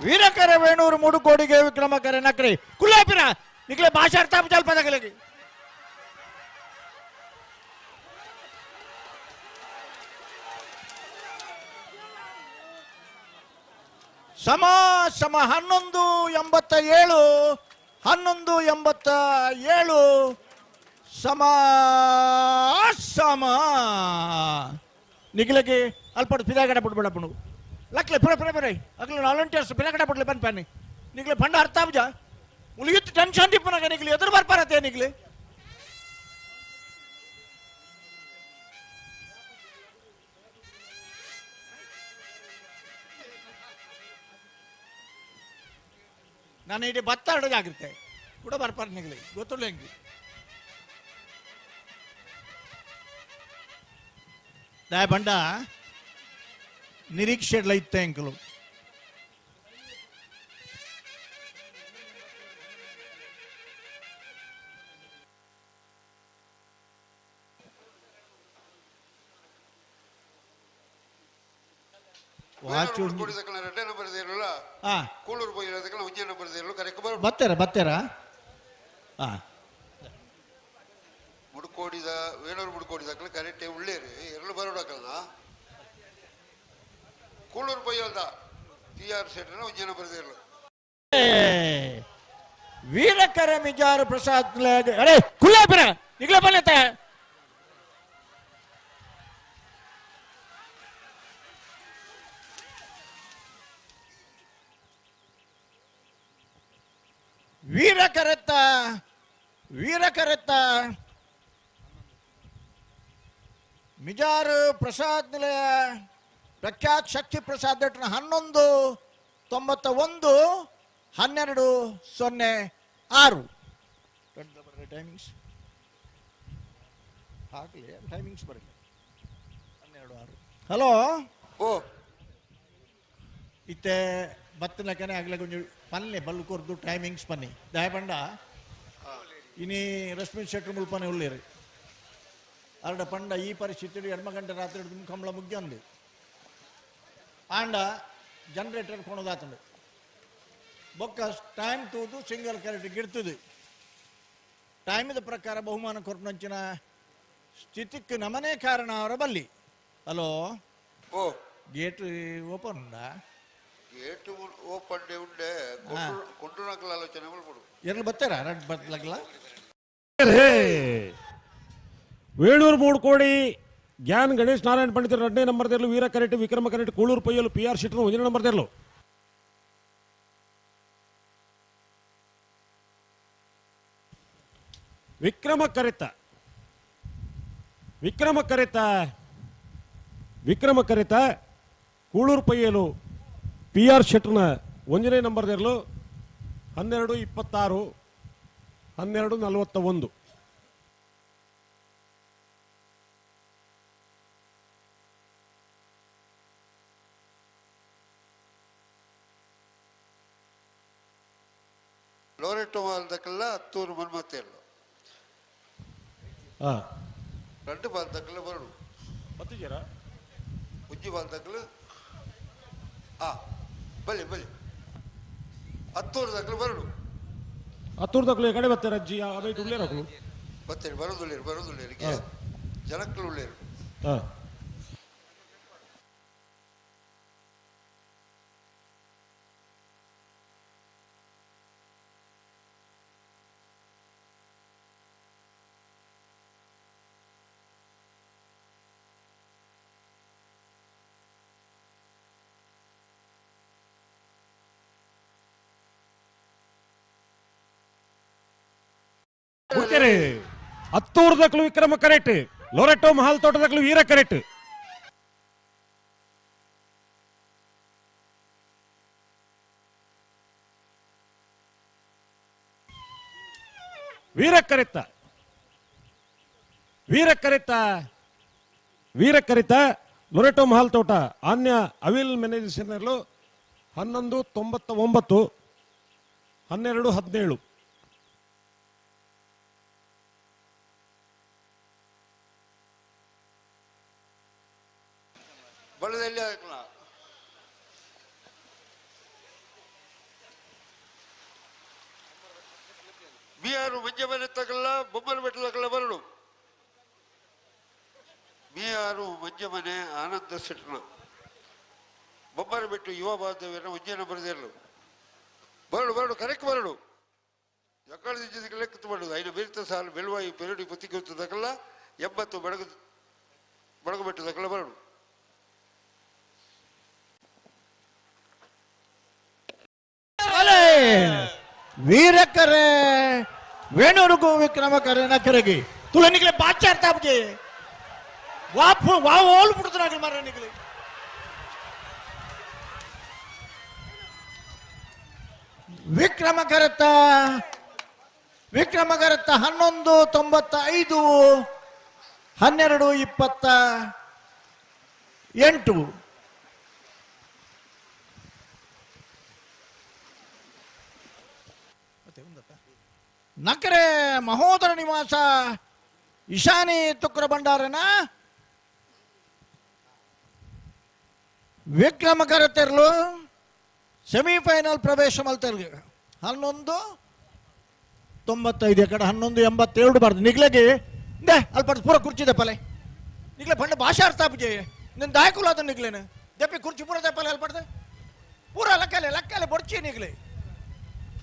ವೀರಕರ ವೇಣೂರು ಮುಡುಕೋಡಿಗೆ ವಿಕ್ರಮಕರ ನಕ್ರಿ ಕುಲ್ಲಾಪಿರ ನಿಕ್ಲೆ ಭಾಷಾ ಅರ್ಥ ಪದಗಳಿಗೆ ಸಮ ಸಮ 11:87 11:87 ಸಮ ಸಮ ನಿಖಿಲಕ್ಕೆ ಅಲ್ಪ ಪಿದಾಗಡ ಬಿಡ್ಬೇಡಪ್ಪನು ಲಕ್ಲೆ ಪುರ ಪುರ ಪುರ ಅಗ್ಲ ವಾಲಂಟಿಯರ್ಸ್ ಪಿದಾಗಡ ಬಿಡ್ಲೆ ಬನ್ ಪಾನಿ ನಿಖಿಲೆ ಫಂಡ ಅರ್ಥ ಆಬ್ಜ ಉಳಿಯಿತ್ತು ಟೆನ್ಷನ್ ದಿಪ್ಪನಾಗ ನಿಖಿಲಿ ಎದುರು ಬರ್ಪಾರತ್ತೆ ನಿಖಿಲಿ ನಾನು ಇಡೀ ಭತ್ತ ಹಿಡಿದಾಗಿರುತ್ತೆ ಕೂಡ ಬರ್ಪಾರ ನಿಗಲಿ ಗೊತ್ತಿಲ್ಲ ಹೆಂಗೆ ದಾಯ ಬಂಡ ನಿರೀಕ್ಷೆ ಇತ್ತೆ ಅಂಕಲು ಬತ್ತೇರ ಮುಡ್ಕೋಡಿದ ವೇಣೂರು ಮುಡ್ಕೋಡಿದಾಕಲ ಕರೆಕ್ಟೇ ಉಳ್ಳೇರಿ ಎರಡು ಬರೋಡಕಲ್ನ ಕೂಳೂರು ಪೊಯ್ಯಲ್ದ ಟಿಆರ್ ಸೆಟ್ನ ಒಂಜನ ಬರದಿರಲು ವೀರಕರ ಮಿಜಾರು ಪ್ರಸಾದ್ ಅರೆ ಕುಲ್ಲಾಪಿರ ನಿಗ್ಲ ಬಲ್ಲತೆ ವೀರಕರತ್ತ ಮಿಜಾರು ಪ್ರಸಾದ್ ನಿಲಯ ಪ್ರಖ್ಯಾತ್ ಶಕ್ತಿ ಪ್ರಸಾದ್ 11:91 12:06 ಟೈಮಿಂಗ್ಸ್ ಹಾಕಲಿ ಟೈಮಿಂಗ್ಸ್ ಬರಲಿ 12:06 ಹಲೋ ಓ ಇತ್ತೆ ಬತ್ತನಕನೆ ಆಗ್ಲ ಕೊಂಚ ಪನ್ನೆ ಬಲ್ಲು ಕೊರ್ದು ಟೈಮಿಂಗ್ಸ್ ಪನ್ನಿ ದಯಪಂಡ ಇನಿ ರಶ್ಮಿ ಶೆಟ್ರು ಮುಲ್ಪನೆ ಉಳ್ಳೇರಿ ಅರ್ಡ ಪಂಡ ಈ ಪರಿಸ್ಥಿತಿ 2 ಗಂಟೆ ರಾತ್ರಿ ಕಂಬಳ ಮುಗ್ಗಂದು ಆಂಡ ಜನರೇಟರ್ ಕೊಣದಾತಂಡು ಬೊಕ್ಕ ಟೈಮ್ ತೂದು ಸಿಂಗಲ್ ಕರೆಕ್ಟ್ ಗಿಡ್ತದೆ ಟೈಮಿದ ಪ್ರಕಾರ ಬಹುಮಾನ ಕೊರ್ಪಂಚಿನ ಸ್ಥಿತಿಕ್ಕೆ ನಮನೇ ಕಾರಣ ಅವರ ಬಲ್ಲಿ ಹಲೋ ಓ ಗೇಟ್ ಓಪನ್ ಉಂಡಾ ಗೇಟ್ ಓಪನ್ ಉಂಡೆ ಕೊಂಡು ನಕಲ ಆಲೋಚನೆ ಮಾಡ್ಬಿಡು ಎರಡು ಬತ್ತಾರ ಎರಡು ಬತ್ತಲಾಗಲ್ಲ ವೇಣೂರು ಮೂಡ್ಕೋಡಿ ಜ್ಞಾನ್ ಗಣೇಶ್ ನಾರಾಯಣ ಪಂಡಿತರ 2ನೇ ನಂಬರ್ ದೇರ್ಲು ವೀರ ಕರೆಟ್ ವಿಕ್ರಮ ಕರೆಟ್ ಕೂಳೂರು ಪೊಯ್ಯಲು PR ಶೆಟ್ರು 1ನೇ ನಂಬರ್ ದೇರ್ಲು ವಿಕ್ರಮ ಕರೆತ ಕೂಳೂರು ಪೊಯ್ಯಲು PR ಶೆಟ್ರನ 1ನೇ ನಂಬರ್ ದೇರ್ಲು 12:26 12:41 ಲೋರೆಟೋ ಬಾಲ್ದಕ್ಕಲ್ಲ 10 ಮನ್ಮತ್ತೇಳು 2 ಬಾಲ್ದಕ್ಕಲ್ಲ ಬರಡು ಉಜ್ಜಿ ಬಾಲ್ದಕ್ಕಲು ಬಲಿ 10 ದಕ್ಕಲು ಬರಡು 10 ದಕ್ಕಲು ಕಡೆ ಬರ್ತಾರೆ ಅಜ್ಜಿ ಅವೈಟ್ ಉಳ್ಳೇರು ಹಾಕು ಬತ್ತೇರಿ ಬರೋದುಳ್ಳೇರು ಜನಕ್ಕಳು ಉಳ್ಳೇರು ಹತ್ತೂರ್ದಕ್ಲು ವಿಕ್ರಮ ಕರೆಟ್ ಲೋರೆಟೋ ಮಹಾಲ್ ತೋಟದಕ್ಲು ವೀರ ಕರೆಟ್ ವೀರ ಕರೆತ ಲೊರೆಟೋ ಮಹಾಲ್ ತೋಟ ಆನ್ಯ ಅವಿಲ್ ಮೆನೇಜರ್ಲು 11:99 12:17 ಬಳ್ಳದಲ್ಲಿ ಹಾಕಲ್ಲ ಮೀಯಾರು ಮಂಜಮನೆ ತಗಲ್ಲ ಬೊಮ್ಮನ ಬೆಟ್ಟ ತಗಲ್ಲ ಬರಡು ಮೀಯಾರು ಮಂಜಮನೆ ಆನಂದ ಸೆಟ್ನ ಬೊಮ್ಮನ ಬೆಟ್ಟು ಯುವ ಬಾಂಧವ್ಯನ ಒಂಜೇನ ಬರೆದಿರಲು ಬರಡು ಕರೆಕ್ಟ್ ಬರಡು ಎಕ್ಕಳ ದಿನ ಲೆಕ್ಕ ಮಾಡುದು ಐನ ಬೆರಿತ ಸಾಲು ಬೆಳುವಾಯಿ ಪೆರಡಿ ಪುತ್ತಿಗೊತ್ತದಕ್ಕಲ್ಲ 80 ಬಡಗು ಬೆಟ್ಟದಕ್ಕಲ್ಲ ಬರಡು ವೀರಕರೆ ವೇಣೂರುಗೂ ವಿಕ್ರಮಕರೆ ನಕರೆಗೆ ತುಳ ನಿಗಲೆ ಬಾಚಾರ ತಾಪ್ಗೆ ವಾವ್ ಓಲ್ ಬಿಡ್ತಾರ ಮಾರ ನಿಗಲೆ ವಿಕ್ರಮಕರತ್ತ 11:95 12:28 ನಕರೆ ಮಹೋದರ ನಿವಾಸ ಇಶಾನಿ ತುಕ್ರ ಭಂಡಾರನ ವಿಕ್ರಮಕರ ತೆರಲು ಸೆಮಿಫೈನಲ್ ಪ್ರವೇಶ ಮಲ್ತೆರ್ಗೆ 11:95 ಕಡೆ 11:87 ಬಾರ್ದು ನಿಗ್ಲೆಗೆ ದೇ ಅಲ್ಪ ಪೂರ ಕುರ್ಚಿದೆ ಪಲೆ ನಿಗ್ಲೆ ಪಂಡ ಭಾಷಾ ಅರ್ಥ ಆಪ್ಜೆ ನಿನ್ನ ದಾಯಕುಲ ಅದ ನಿಗ್ಲೇನು ದೆಪ್ಪಿ ಕುರ್ಚಿ ಪೂರ ದೆಪ್ಪಲೆ ಅಲ್ಪಡ್ದೆ ಪೂರ ಲಕ್ಕಲೆ ಬೊಡ್ಚಿ ನಿಗ್ಲೆ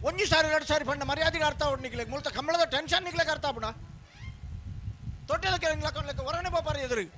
1 ಸಾರಿ 2 ಸಾರಿ ಪಂಡ ಮರ್ಯಾದೆಗೆ ಅರ್ಥ ಉಂಟು ನಿಗ್ಲೆ ಮೂಲತ ಕಂಬಳದ ಟೆನ್ಷನ್ ನಿಗ್ಲೆಗೆ ಅರ್ಥ ಬಿಡ ತೊಟ್ಟೆದ ಕೆಳಗೆ ಲಕ್ಕ ಹೊರಗಡೆ ಬಾಪಾರಿ ಎದುರಿಗೆ